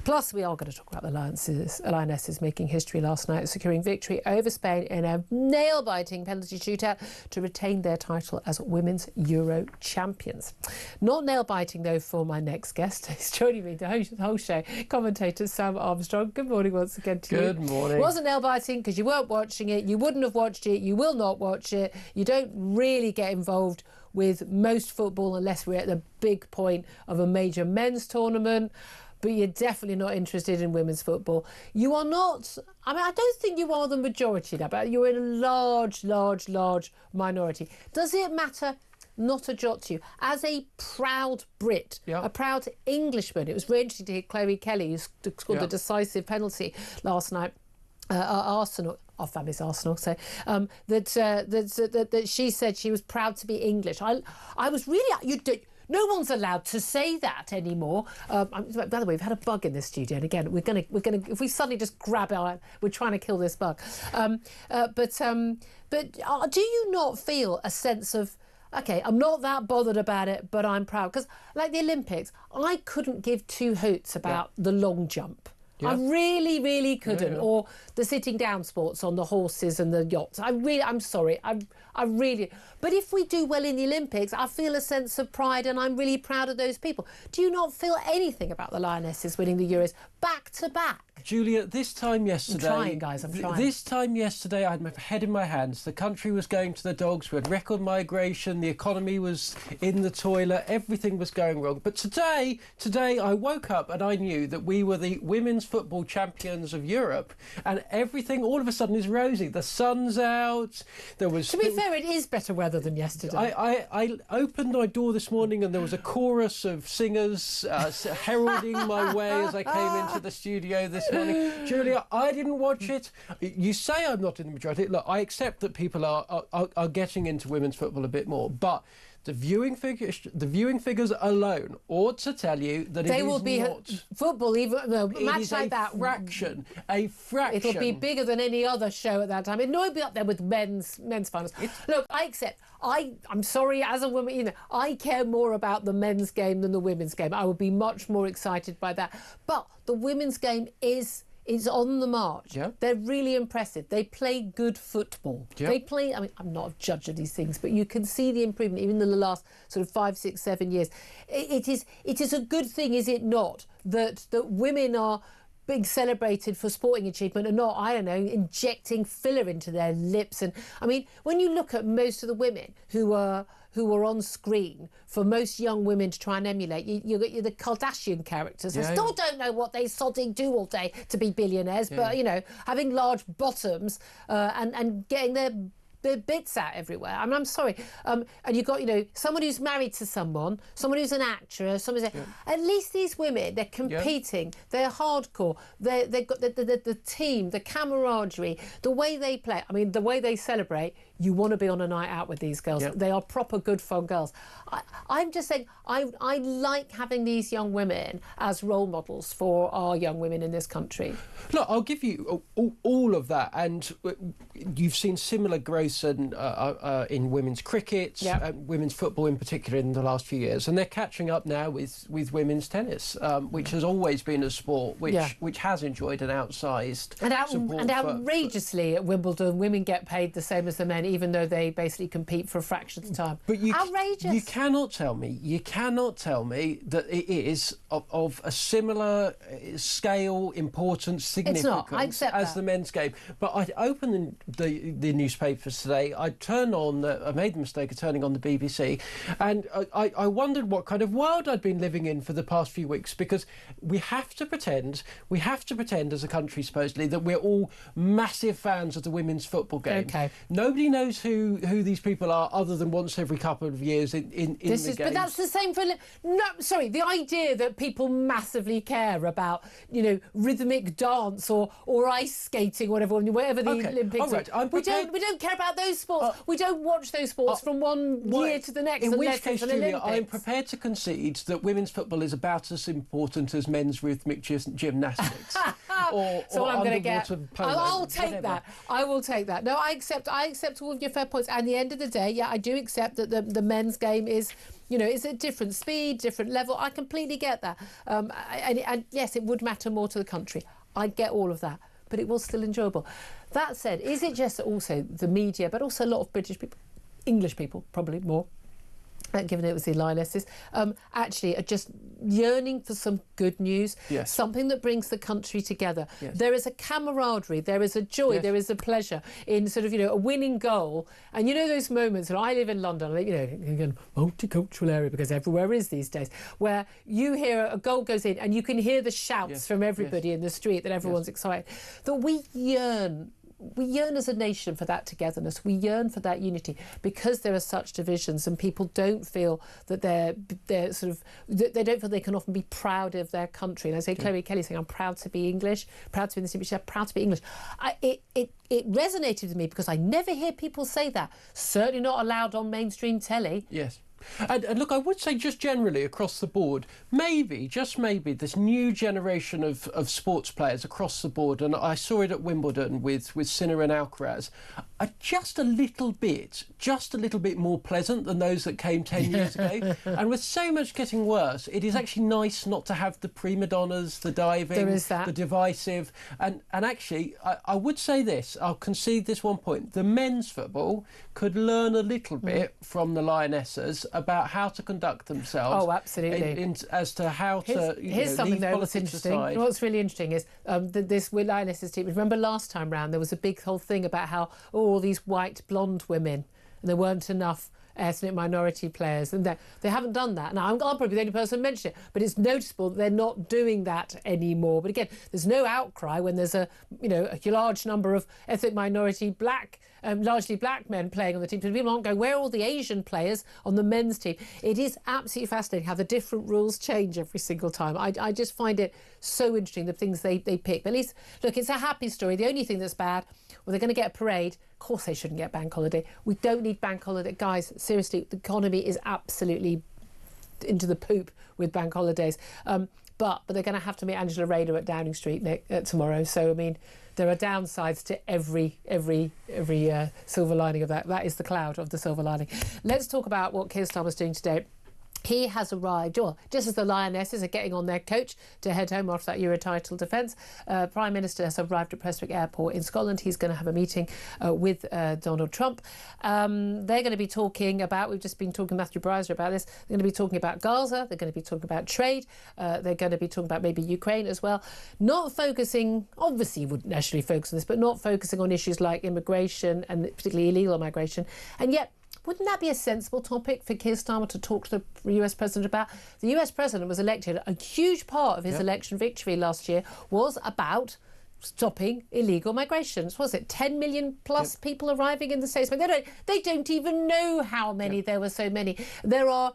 Plus, we are going to talk about the Lionesses making history last night, securing victory over Spain in a nail-biting penalty shootout to retain their title as Women's Euro champions. Not nail-biting, though, for my next guest. He's joining me the whole show, commentator Sam Armstrong. Good morning once again to you. Good morning. It wasn't nail-biting because you weren't watching it. You wouldn't have watched it. You will not watch it. You don't really get involved with most football unless we're at the big point of a major men's tournament. But you're definitely not interested in women's football. You are not, I mean, I don't think you are the majority now, but you're in a large minority. Does it matter? Not a jot to you. As a proud Brit, a proud Englishman, it was very interesting to hear Chloe Kelly, who scored the decisive penalty last night at Arsenal. Our family's Arsenal, so that she said she was proud to be English. I was really... No one's allowed to say that anymore. By the way, we've had a bug in this studio, and again, we're gonna. If we suddenly just grab it, we're trying to kill this bug. But do you not feel a sense of, okay, I'm not that bothered about it, but I'm proud? Because like the Olympics, I couldn't give two hoots about the long jump. Yeah. I really couldn't. Yeah. Or the sitting down sports on the horses and the yachts. I'm sorry. I really... But if we do well in the Olympics, I feel a sense of pride and I'm really proud of those people. Do you not feel anything about the Lionesses winning the Euros back to back? Julia, this time yesterday... I'm trying, guys, I'm trying. This time yesterday, I had my head in my hands. The country was going to the dogs. We had record migration. The economy was in the toilet. Everything was going wrong. But today, I woke up and I knew that we were the women's football champions of Europe. And everything, all of a sudden, is rosy. The sun's out. There was... To be fair, it is better weather than yesterday. I opened my door this morning and there was a chorus of singers heralding my way as I came into the studio this morning. Julia, I didn't watch it. You say I'm not in the majority. Look, I accept that people are getting into women's football a bit more, but the viewing figures alone ought to tell you that they will be not football. Even no, match like that, fraction. It'll be bigger than any other show at that time. It will be up there with men's finals. Look, I accept. I'm sorry, as a woman, you know, I care more about the men's game than the women's game. I would be much more excited by that. But the women's game is on the march. Yeah. They're really impressive. They play good football. Yeah. They play, I mean, I'm not a judge of these things, but you can see the improvement even in the last sort of 5, 6, 7 years. It is a good thing, is it not, that women are being celebrated for sporting achievement and not, I don't know, injecting filler into their lips. And I mean, when you look at most of the women who are on screen for most young women to try and emulate, you're the Kardashian characters. I still don't know what they sodding do all day to be billionaires, but, you know, having large bottoms and getting their bits out everywhere. I mean, I'm sorry. And you've got, you know, someone who's married to someone who's an actress, at least these women, they're competing, they're hardcore, they've got the team, the camaraderie, the way they play. I mean, the way they celebrate. You want to be on a night out with these girls. They are proper good fun girls. I'm just saying, I like having these young women as role models for our young women in this country. Look, I'll give you all of that. And you've seen similar growth in women's cricket, women's football in particular in the last few years. And they're catching up now with women's tennis, which has always been a sport which has enjoyed an outsized support. And outrageously at Wimbledon, women get paid the same as the men, even though they basically compete for a fraction of the time. But outrageous. You cannot tell me that it is of a similar scale, importance, significance as the men's game. But I opened the newspapers today. I made the mistake of turning on the BBC, and I wondered what kind of world I'd been living in for the past few weeks, because we have to pretend as a country, supposedly, that we're all massive fans of the women's football game. Okay. Nobody knows who these people are other than once every couple of years in the games. But that's the same for... No, sorry, the idea that people massively care about, you know, rhythmic dance or ice skating or whatever the Olympics all right, we don't care about about those sports? We don't watch those sports from one year to the next. In which case, Julia, I'm prepared to concede that women's football is about as important as men's rhythmic gymnastics. or I'm going to get. I'll take that. I will take that. No, I accept all of your fair points. And at the end of the day, yeah, I do accept that the men's game is, is a different speed, different level. I completely get that. And yes, it would matter more to the country. I get all of that. But it was still enjoyable. That said, is it just also the media, but also a lot of British people, English people probably more, given it was the Lionesses, actually are just yearning for some good news, something that brings the country together. There is a camaraderie, there is a joy, there is a pleasure in sort of, a winning goal. And those moments, and I live in London, in a multicultural area because everywhere is these days, where you hear a goal goes in and you can hear the shouts from everybody in the street that everyone's excited. That we yearn as a nation for that togetherness. We yearn for that unity because there are such divisions and people don't feel that they're sort of, they don't feel they can often be proud of their country. And I say Chloe Kelly saying, I'm proud to be English, proud to be in the city, I'm proud to be English. It resonated with me because I never hear people say that. Certainly not allowed on mainstream telly. Yes. And look, I would say just generally across the board, maybe, just maybe, this new generation of sports players across the board, and I saw it at Wimbledon with Sinner and Alcaraz, are just a little bit more pleasant than those that came 10 years ago. And with so much getting worse, it is actually nice not to have the prima donnas, the diving, the divisive. And actually, I would say this, I'll concede this one point, the men's football could learn a little bit from the Lionesses about how to conduct themselves. Oh, absolutely. As to how here's something though that's interesting. What's really interesting is this Lionesses team. Remember last time round there was a big whole thing about how all these white blonde women, and there weren't enough ethnic minority players, and they haven't done that. Now, I'm probably the only person who mentioned it, but it's noticeable that they're not doing that anymore. But again, there's no outcry when there's a large number of ethnic minority largely black men playing on the team. So people aren't going, where are all the Asian players on the men's team? It is absolutely fascinating how the different rules change every single time. I just find it so interesting, the things they pick. But at least, look, it's a happy story. The only thing that's bad, well, they're going to get a parade. Of course they shouldn't get bank holiday. We don't need bank holiday. Guys, seriously, the economy is absolutely into the poop with bank holidays. But they're going to have to meet Angela Rayner at Downing Street tomorrow. So, I mean, there are downsides to every silver lining of that. That is the cloud of the silver lining. Let's talk about what Keir Starmer's doing today. He has arrived, just as the Lionesses are getting on their coach to head home after that Euro title defence. Prime Minister has arrived at Prestwick Airport in Scotland. He's going to have a meeting with Donald Trump. They're going to be talking about, we've just been talking to Matthew Bryser about this, they're going to be talking about Gaza, they're going to be talking about trade, they're going to be talking about maybe Ukraine as well. Not focusing, obviously he wouldn't actually focus on this, but not focusing on issues like immigration and particularly illegal migration. And yet, wouldn't that be a sensible topic for Keir Starmer to talk to the US President about? The US President was elected. A huge part of his election victory last year was about stopping illegal migrations. Was it 10 million plus people arriving in the States? But they don't even know how many. There were so many. There are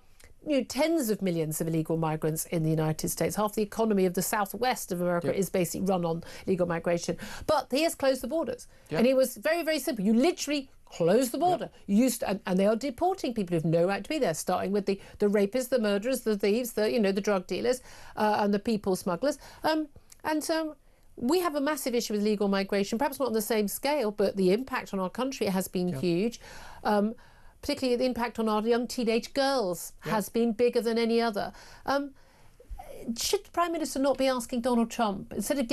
tens of millions of illegal migrants in the United States. Half the economy of the southwest of America is basically run on illegal migration. But he has closed the borders. And it was very, very simple. You literally close the border. And they are deporting people who have no right to be there, starting with the rapists, the murderers, the thieves, the drug dealers, and the people smugglers. And so we have a massive issue with illegal migration, perhaps not on the same scale, but the impact on our country has been huge. Particularly the impact on our young teenage girls has been bigger than any other. Should the Prime Minister not be asking Donald Trump, instead of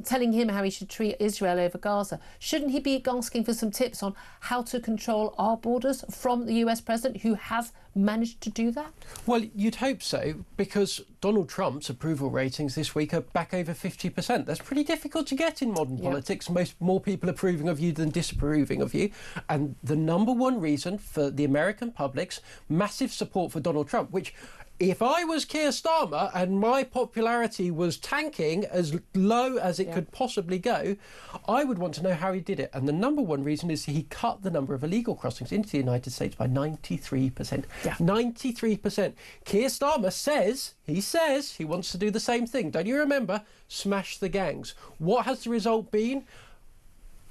telling him how he should treat Israel over Gaza, shouldn't he be asking for some tips on how to control our borders from the US President, who has managed to do that? Well, you'd hope so, because Donald Trump's approval ratings this week are back over 50%. That's pretty difficult to get in modern politics. More people approving of you than disapproving of you. And the number one reason for the American public's massive support for Donald Trump, which, if I was Keir Starmer and my popularity was tanking as low as it could possibly go, I would want to know how he did it. And the number one reason is he cut the number of illegal crossings into the United States by 93%. 93%. Keir Starmer says he wants to do the same thing. Don't you remember? Smash the gangs. What has the result been?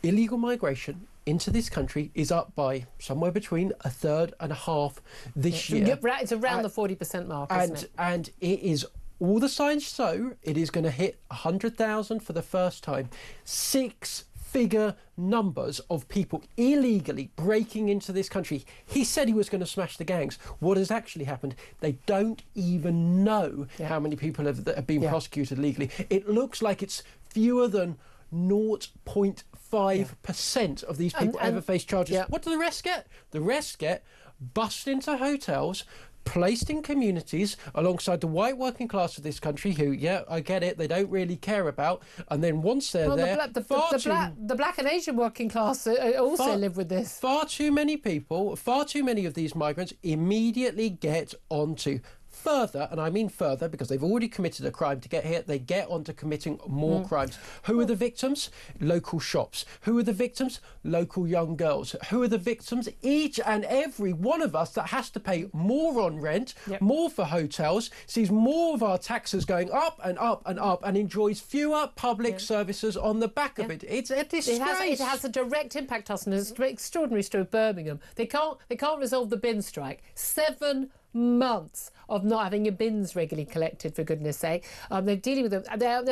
Illegal migration into this country is up by somewhere between a third and a half this year. It's around the 40% mark, isn't it? And it is, all the signs show, it is going to hit 100,000 for the first time. Six-figure numbers of people illegally breaking into this country. He said he was going to smash the gangs. What has actually happened? They don't even know how many people have been prosecuted legally. It looks like it's fewer than 0.5% of these people ever face charges. What do the rest get? The rest get bussed into hotels, placed in communities alongside the white working class of this country who, I get it, they don't really care about. And then once they're there... The black and Asian working class also live with this. Far too many people, far too many of these migrants immediately get onto further, and I mean further because they've already committed a crime to get here, they get on to committing more crimes. Who are the victims? Local shops. Who are the victims? Local young girls. Who are the victims? Each and every one of us that has to pay more on rent, more for hotels, sees more of our taxes going up and up and up, and enjoys fewer public services on the back of it. It's a disgrace. It has a direct impact on us, and it's an extraordinary story of Birmingham. They can't resolve the bin strike. 7 months of not having your bins regularly collected, for goodness sake. They're dealing with them. They're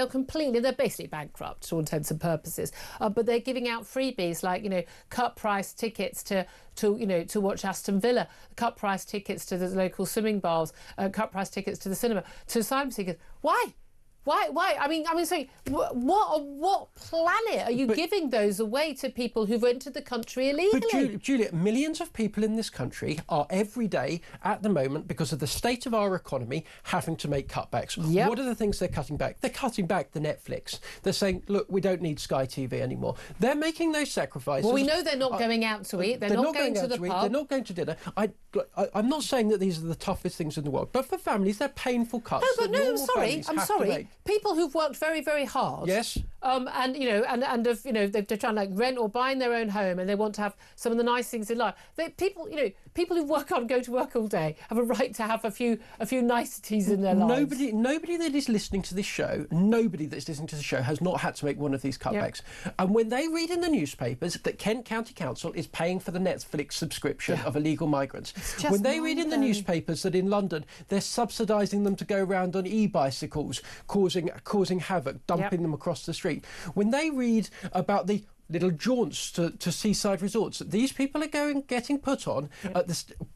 basically bankrupt to all intents and purposes. But they're giving out freebies like, cut price tickets to watch Aston Villa, cut price tickets to the local swimming baths, cut price tickets to the cinema, to asylum seekers. Why? Why? I mean, sorry, what planet are you giving those away to people who've entered the country illegally? But Julia, millions of people in this country are every day at the moment, because of the state of our economy, having to make cutbacks. What are the things they're cutting back? They're cutting back the Netflix. They're saying, look, we don't need Sky TV anymore. They're making those sacrifices. Well, we know they're not going out to eat. They're not going to the pub. They're not going to dinner. I'm not saying that these are the toughest things in the world, but for families, they're painful cuts. I'm sorry. People who've worked very, very hard. Yes. They're trying to like rent or buying their own home, and they want to have some of the nice things in life. People who work hard and go to work all day have a right to have a few niceties in their lives. Nobody that is listening to this show, has not had to make one of these cutbacks. And when they read in the newspapers that Kent County Council is paying for the Netflix subscription of illegal migrants, when they read in the newspapers that in London they're subsidising them to go around on e-bicycles, causing havoc, dumping them across the street, when they read about the little jaunts to seaside resorts, these people are getting put on,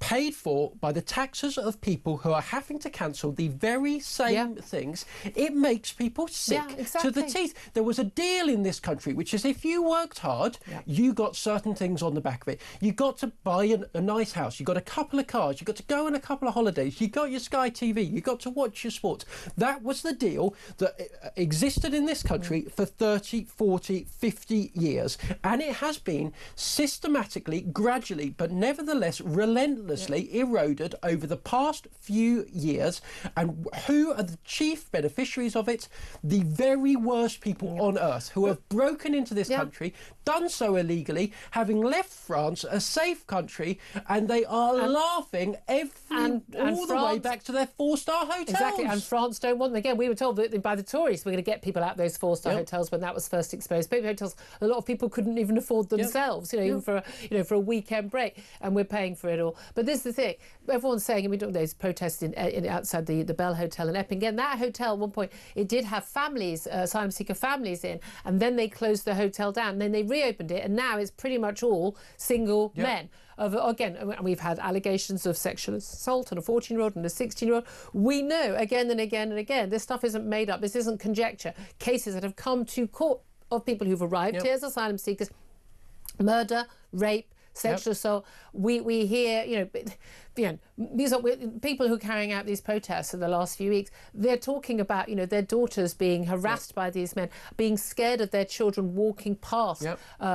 paid for by the taxes of people who are having to cancel the very same things. It makes people sick to the teeth. There was a deal in this country, which is if you worked hard, you got certain things on the back of it. You got to buy a nice house, you got a couple of cars, you got to go on a couple of holidays, you got your Sky TV, you got to watch your sports. That was the deal that existed in this country for 30, 40, 50 years. And it has been systematically, gradually, but nevertheless relentlessly eroded over the past few years. And who are the chief beneficiaries of it? The very worst people on earth who have broken into this country, done so illegally, having left France, a safe country, and they are laughing all the way back to their 4-star hotels. Exactly, and France don't want them. Again, we were told that by the Tories we're going to get people out those 4-star hotels when that was first exposed. Baby hotels, a lot of people couldn't even afford themselves, even for a weekend break, and we're paying for it all. But this is the thing: everyone's saying, and we don't know, there's protests outside the Bell Hotel in Epping. Again, that hotel at one point it did have families, asylum seeker families in, and then they closed the hotel down, and then they reopened it, and now it's pretty much all single men. Again, we've had allegations of sexual assault on a 14-year-old and a 16-year-old. We know again and again and again, this stuff isn't made up. This isn't conjecture. Cases that have come to court of people who've arrived here as asylum seekers, murder, rape, sexual assault. We hear, these are people who are carrying out these protests in the last few weeks. They're talking about, their daughters being harassed by these men, being scared of their children walking past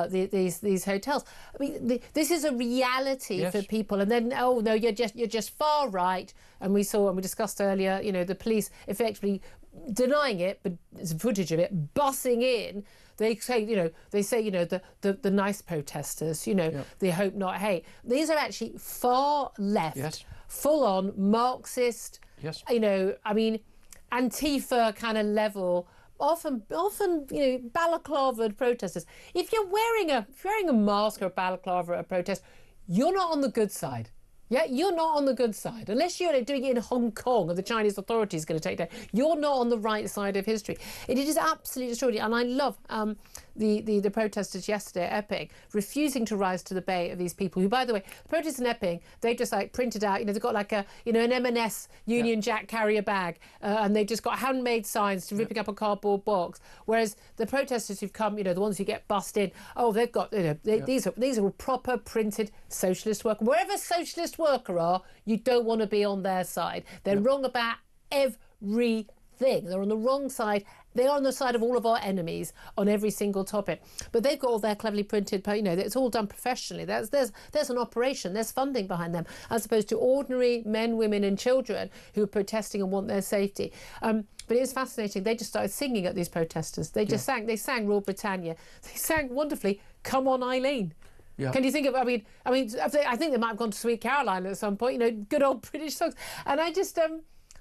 these hotels. I mean, this is a reality for people. And then, oh no, you're just far right. And we discussed earlier, the police effectively denying it, but there's footage of it, bussing in. They say, the nice protesters, the hope not hate. These are actually far left, full-on Marxist, Antifa kind of level often balaclavaed protesters. If you're wearing a mask or a balaclava at a protest, you're not on the good side. Yeah, you're not on the good side. Unless you're doing it in Hong Kong and the Chinese authorities are going to take down, you're not on the right side of history. It is absolutely extraordinary. And I love the protesters yesterday at Epping refusing to rise to the bait of these people who, by the way, the protesters in Epping, they just printed out, they've got an M&S Union Jack carrier bag and they've just got handmade signs to ripping up a cardboard box. Whereas the protesters who've come, the ones who get bussed in, they've got, these are proper printed socialist work. Wherever socialist worker are, you don't want to be on their side. They're wrong about everything. They're on the wrong side. They are on the side of all of our enemies on every single topic. But they've got all their cleverly printed, it's all done professionally. There's an operation, there's funding behind them, as opposed to ordinary men, women and children who are protesting and want their safety. But it is fascinating. They just started singing at these protesters. They just sang Rule Britannia. They sang wonderfully, Come On Eileen. Yeah. Can you think of? I think they might have gone to Sweet Caroline at some point. Good old British songs. And I just,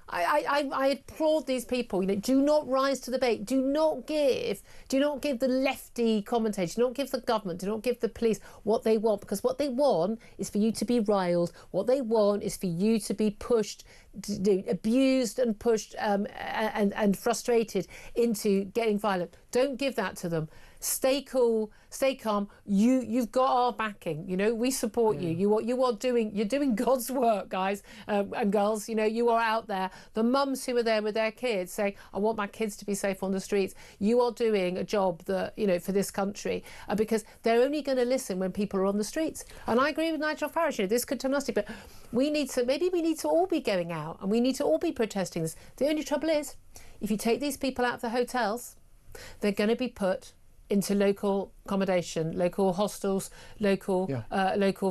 I applaud these people. Do not rise to the bait. Do not give the lefty commentators. Do not give the government. Do not give the police what they want, because what they want is for you to be riled. What they want is for you to be pushed, abused and pushed, and frustrated into getting violent. Don't give that to them. Stay cool, stay calm. You've got our backing. We support you. You're doing God's work, guys and girls. You are out there. The mums who are there with their kids saying, I want my kids to be safe on the streets. You are doing a job that, for this country, because they're only going to listen when people are on the streets. And I agree with Nigel Farage. This could turn nasty, but we need to all be going out and we need to all be protesting this. The only trouble is, if you take these people out of the hotels, they're going to be put into local accommodation, local hostels, local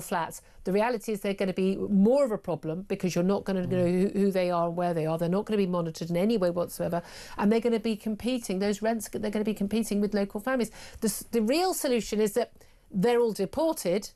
flats. The reality is they're going to be more of a problem because you're not going to know who they are and where they are. They're not going to be monitored in any way whatsoever. And they're going to be competing, those rents, they're going to be competing with local families. The real solution is that they're all deported.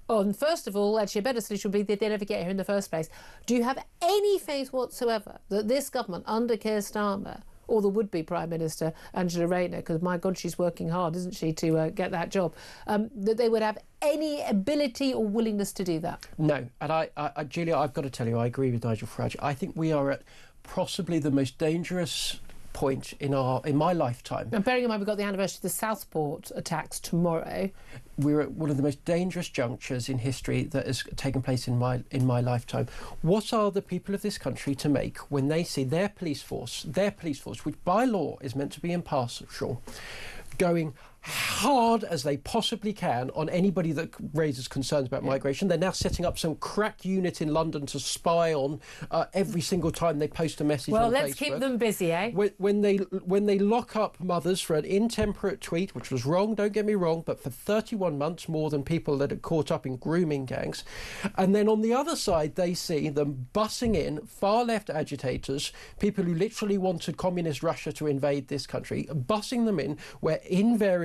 And first of all, actually a better solution would be that they never get here in the first place. Do you have any faith whatsoever that this government under Keir Starmer or the would-be Prime Minister, Angela Rayner, because my God, she's working hard, isn't she, to get that job, that they would have any ability or willingness to do that? No. And I Julia, I've got to tell you, I agree with Nigel Farage. I think we are at possibly the most dangerous point in my lifetime. And bearing in mind we've got the anniversary of the Southport attacks tomorrow. We're at one of the most dangerous junctures in history that has taken place in my lifetime. What are the people of this country to make when they see their police force, which by law is meant to be impartial, going hard as they possibly can on anybody that raises concerns about migration? They're now setting up some crack unit in London to spy on every single time they post a message on Facebook. Well, let's keep them busy, eh? When they lock up mothers for an intemperate tweet, which was wrong, don't get me wrong, but for 31 months more than people that are caught up in grooming gangs. And then on the other side, they see them bussing in far-left agitators, people who literally wanted communist Russia to invade this country, bussing them in where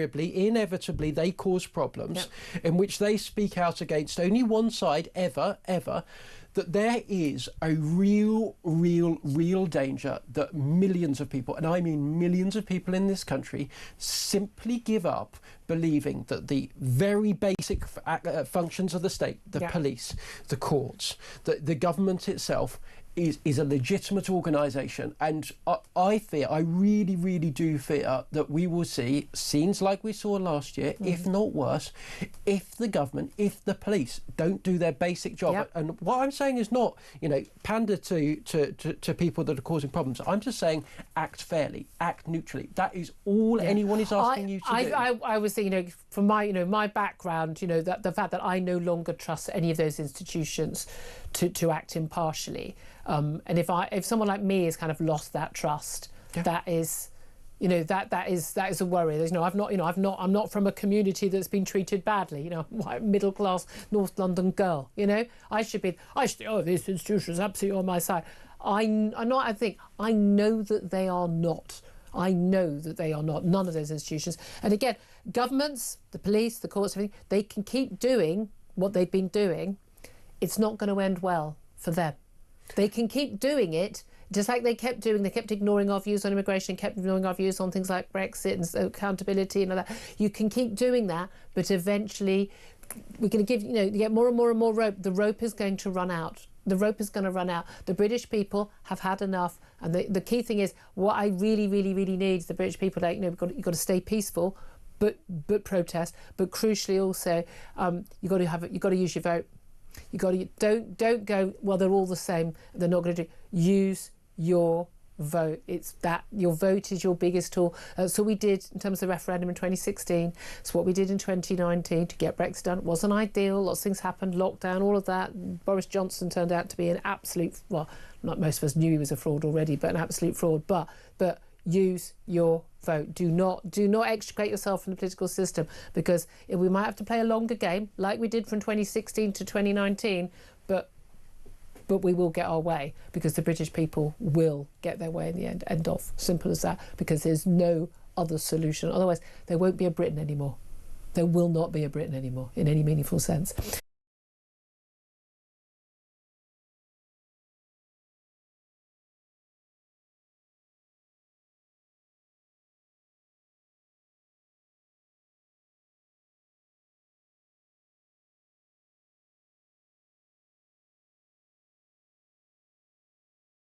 inevitably they cause problems, in which they speak out against only one side ever, that there is a real danger that millions of people, and I mean millions of people in this country, simply give up believing that the very basic functions of the state, the police, the courts, the government itself, is a legitimate organisation. And I really do fear that we will see scenes like we saw last year, if not worse, if the government, if the police don't do their basic job. And what I'm saying is not, pander to people that are causing problems. I'm just saying act fairly, act neutrally. That is all anyone is asking you to do. I was thinking, from my background, that the fact that I no longer trust any of those institutions to act impartially. And if someone like me has kind of lost that trust, that is, that is a worry. I'm not from a community that's been treated badly. I'm middle class North London girl. I should be. This institution is absolutely on my side. I know that they are not. I know that they are not. None of those institutions. And again, governments, the police, the courts, everything, they can keep doing what they've been doing. It's not going to end well for them. They can keep doing it. just like they kept doing, they kept ignoring our views on immigration, kept ignoring our views on things like Brexit and accountability and all that. You can keep doing that, but eventually we're going to give, you get more and more and more rope. The rope is going to run out. The rope is going to run out. The British people have had enough. And the key thing is, what I really, really, really need is the British people, you've got to stay peaceful, but protest. But crucially also, you've got to use your vote. Don't go, well, they're all the same. They're not going to do. Use your vote. It's that your vote is your biggest tool. So we did in terms of the referendum in 2016. It's what we did in 2019 to get Brexit done. It wasn't ideal. Lots of things happened, lockdown, all of that. Boris Johnson turned out to be an absolute, well, not most of us knew he was a fraud already, but an absolute fraud. But use your vote. Do not extricate yourself from the political system, because we might have to play a longer game like we did from 2016 to 2019, but we will get our way, because the British people will get their way in the end of. Simple as that, because there's no other solution. Otherwise, there won't be a Britain anymore. There will not be a Britain anymore in any meaningful sense.